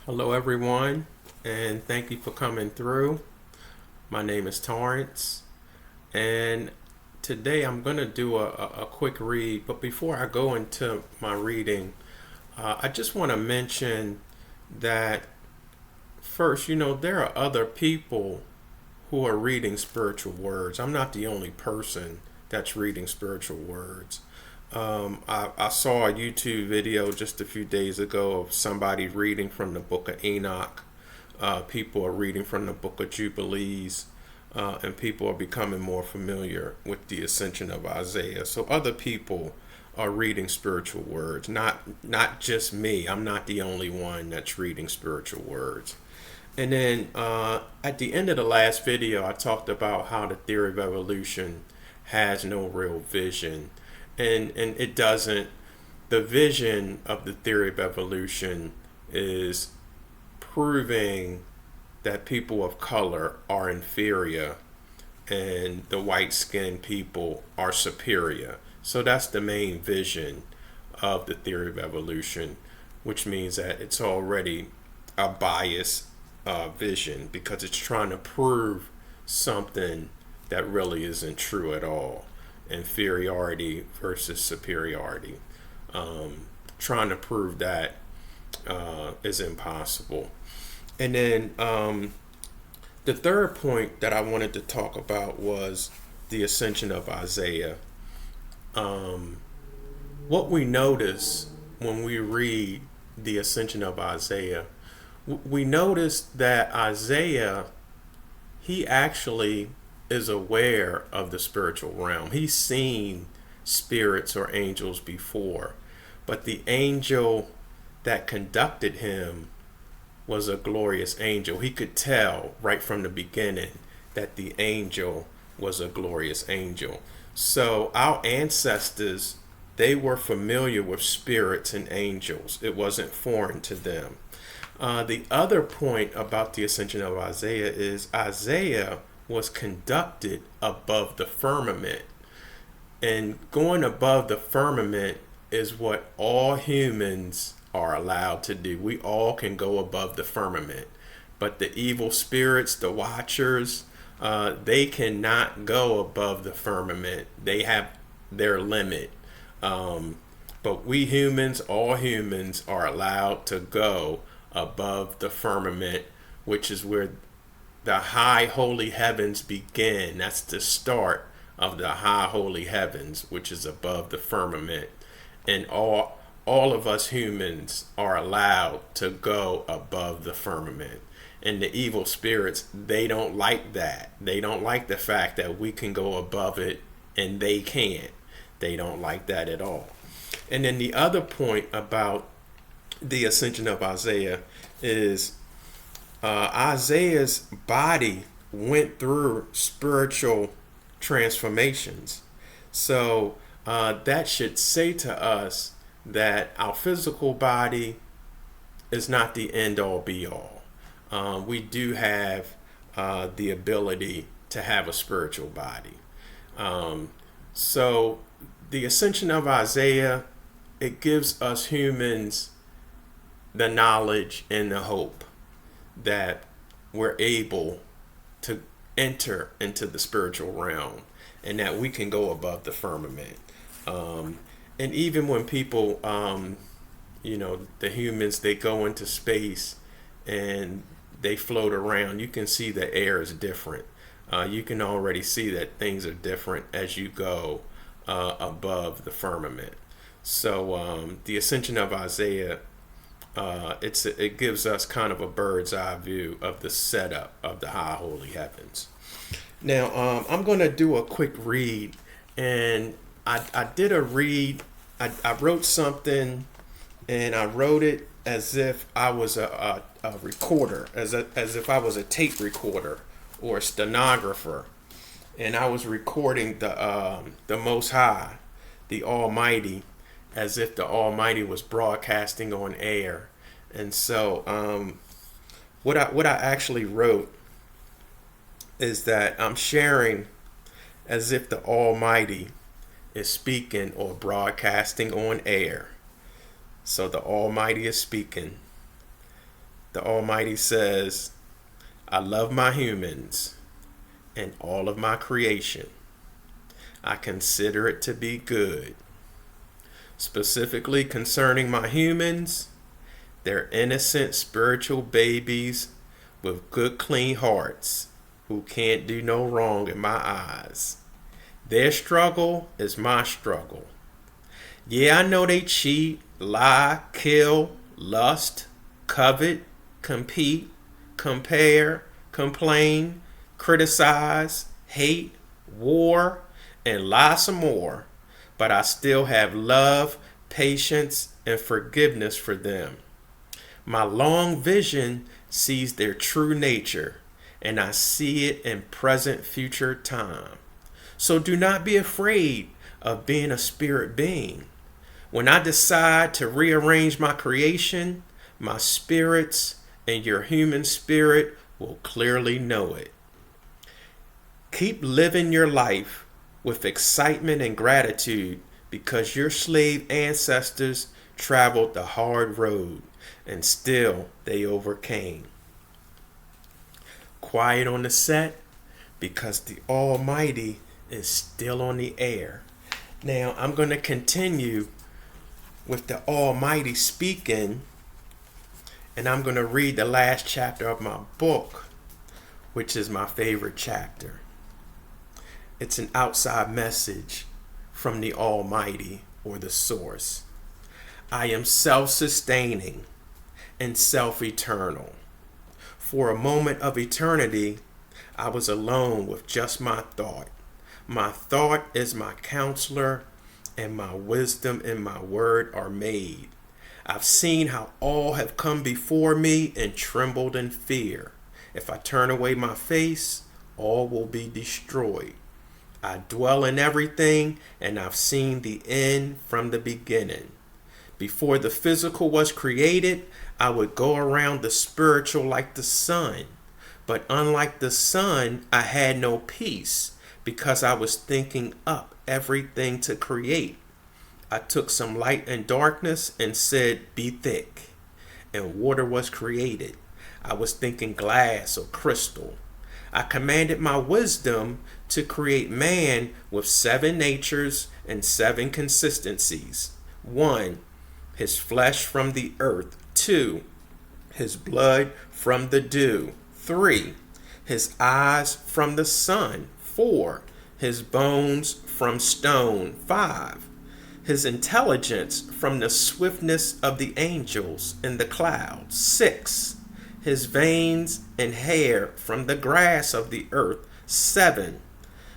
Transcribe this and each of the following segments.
Hello, everyone, and thank you for coming through. My name is Torrance, and today I'm going to do a quick read. But before I go into my reading, I just want to mention that first, there are other people who are reading spiritual words. I'm not the only person that's reading spiritual words. I saw a YouTube video just a few days ago of somebody reading from the book of Enoch. People are reading from the book of Jubilees, and people are becoming more familiar with the ascension of Isaiah. So other people are reading spiritual words, not just me. I'm not the only one that's reading spiritual words. And then at the end of the last video, I talked about how the theory of evolution has no real vision, and it doesn't. The vision of the theory of evolution is proving that people of color are inferior and the white skinned people are superior. So that's the main vision of the theory of evolution, which means that it's already a biased vision because it's trying to prove something that really isn't true at all. Inferiority versus superiority. Trying to prove that is impossible. And then the third point that I wanted to talk about was the ascension of Isaiah. What we notice when we read the ascension of Isaiah, we notice that Isaiah, he actually is aware of the spiritual realm. He's seen spirits or angels before, but the angel that conducted him was a glorious angel. He could tell right from the beginning that the angel was a glorious angel. So our ancestors, they were familiar with spirits and angels. It wasn't foreign to them. The other point about the ascension of Isaiah is Isaiah was conducted above the firmament. And going above the firmament is what all humans are allowed to do. We all can go above the firmament. But the evil spirits, the watchers, they cannot go above the firmament. They have their limit. But we humans, all humans, are allowed to go above the firmament, which is where the high holy heavens begin. That's the start of the high holy heavens, which is above the firmament. And all of us humans are allowed to go above the firmament. And the evil spirits, they don't like that. They don't like the fact that we can go above it and they can't. They don't like that at all. And then the other point about the ascension of Isaiah is Isaiah's body went through spiritual transformations. So that should say to us that our physical body is not the end all be all. We do have the ability to have a spiritual body. So the ascension of Isaiah, it gives us humans the knowledge and the hope that we're able to enter into the spiritual realm and that we can go above the firmament. And even when people, the humans, they go into space and they float around, you can see the air is different. You can already see that things are different as you go above the firmament. So the ascension of Isaiah, it gives us kind of a bird's eye view of the setup of the high holy heavens. Now I'm going to do a quick read, and I did a read. I wrote something, and I wrote it as if I was a recorder, as if I was a tape recorder or a stenographer, and I was recording the Most High, the Almighty, as if the Almighty was broadcasting on air. And so what I actually wrote is that I'm sharing as if the Almighty is speaking or broadcasting on air. So the Almighty is speaking. The Almighty says, I love my humans and all of my creation. I consider it to be good. Specifically concerning my humans, they're innocent spiritual babies with good clean hearts who can't do no wrong in my eyes. Their struggle is my struggle. Yeah, I know they cheat, lie, kill, lust, covet, compete, compare, complain, criticize, hate, war, and lie some more. But I still have love, patience, and forgiveness for them. My long vision sees their true nature, and I see it in present future time. So do not be afraid of being a spirit being. When I decide to rearrange my creation, my spirits and your human spirit will clearly know it. Keep living your life with excitement and gratitude because your slave ancestors traveled the hard road and still they overcame. Quiet on the set because the Almighty is still on the air. Now I'm going to continue with the Almighty speaking, and I'm going to read the last chapter of my book, which is my favorite chapter. It's an outside message from the Almighty or the Source. I am self-sustaining and self-eternal. For a moment of eternity, I was alone with just my thought. My thought is my counselor, and my wisdom and my word are made. I've seen how all have come before me and trembled in fear. If I turn away my face, all will be destroyed. I dwell in everything, and I've seen the end from the beginning. Before the physical was created, I would go around the spiritual like the sun. But unlike the sun, I had no peace because I was thinking up everything to create. I took some light and darkness and said, be thick. And water was created. I was thinking glass or crystal. I commanded my wisdom to create man with 7 natures and 7 consistencies. 1, his flesh from the earth. 2, his blood from the dew. 3, his eyes from the sun. 4, his bones from stone. 5, his intelligence from the swiftness of the angels in the clouds. 6, his veins and hair from the grass of the earth. 7,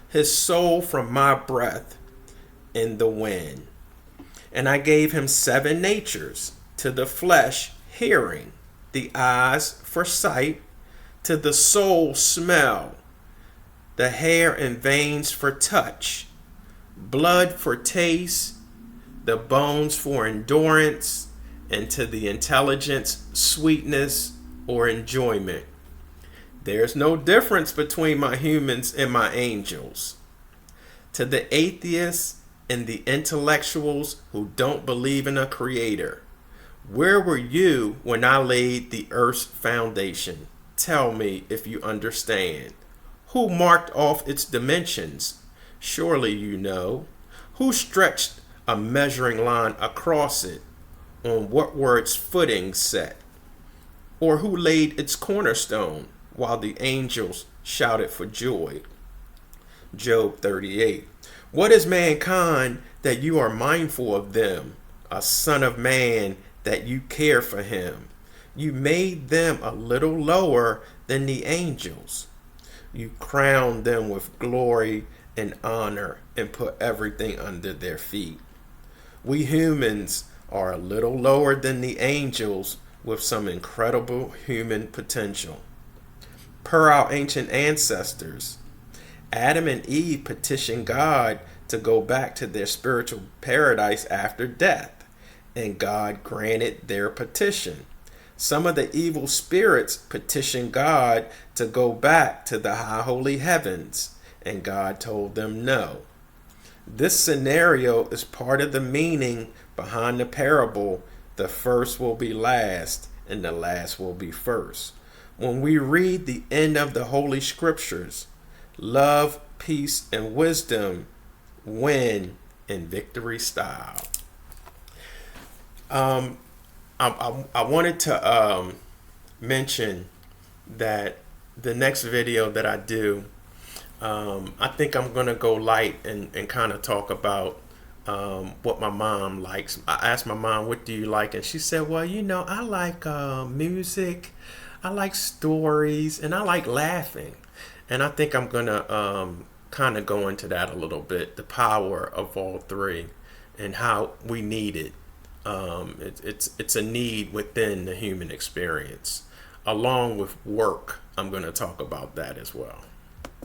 his soul from my breath in the wind. And I gave him 7 natures: to the flesh, hearing; the eyes, for sight; to the soul, smell; the hair and veins for touch; blood for taste; the bones for endurance; and to the intelligence, sweetness, or enjoyment. There's no difference between my humans and my angels. To the atheists and the intellectuals who don't believe in a creator, where were you when I laid the earth's foundation? Tell me if you understand. Who marked off its dimensions? Surely you know. Who stretched a measuring line across it? On what were its footings set? Or who laid its cornerstone while the angels shouted for joy? Job 38. What is mankind that you are mindful of them? A son of man that you care for him. You made them a little lower than the angels. You crowned them with glory and honor and put everything under their feet. We humans are a little lower than the angels with some incredible human potential. Per our ancient ancestors, Adam and Eve petitioned God to go back to their spiritual paradise after death, and God granted their petition. Some of the evil spirits petitioned God to go back to the high holy heavens, and God told them no. This scenario is part of the meaning behind the parable, the first will be last and the last will be first. When we read the end of the Holy Scriptures, love, peace, and wisdom win in victory style. I wanted to mention that the next video that I do, I think I'm going to go light and kind of talk about what my mom likes. I asked my mom, what do you like? And she said, well, I like music, I like stories, and I like laughing. And I think I'm going to kind of go into that a little bit, the power of all three and how we need it. It's a need within the human experience. Along with work, I'm going to talk about that as well.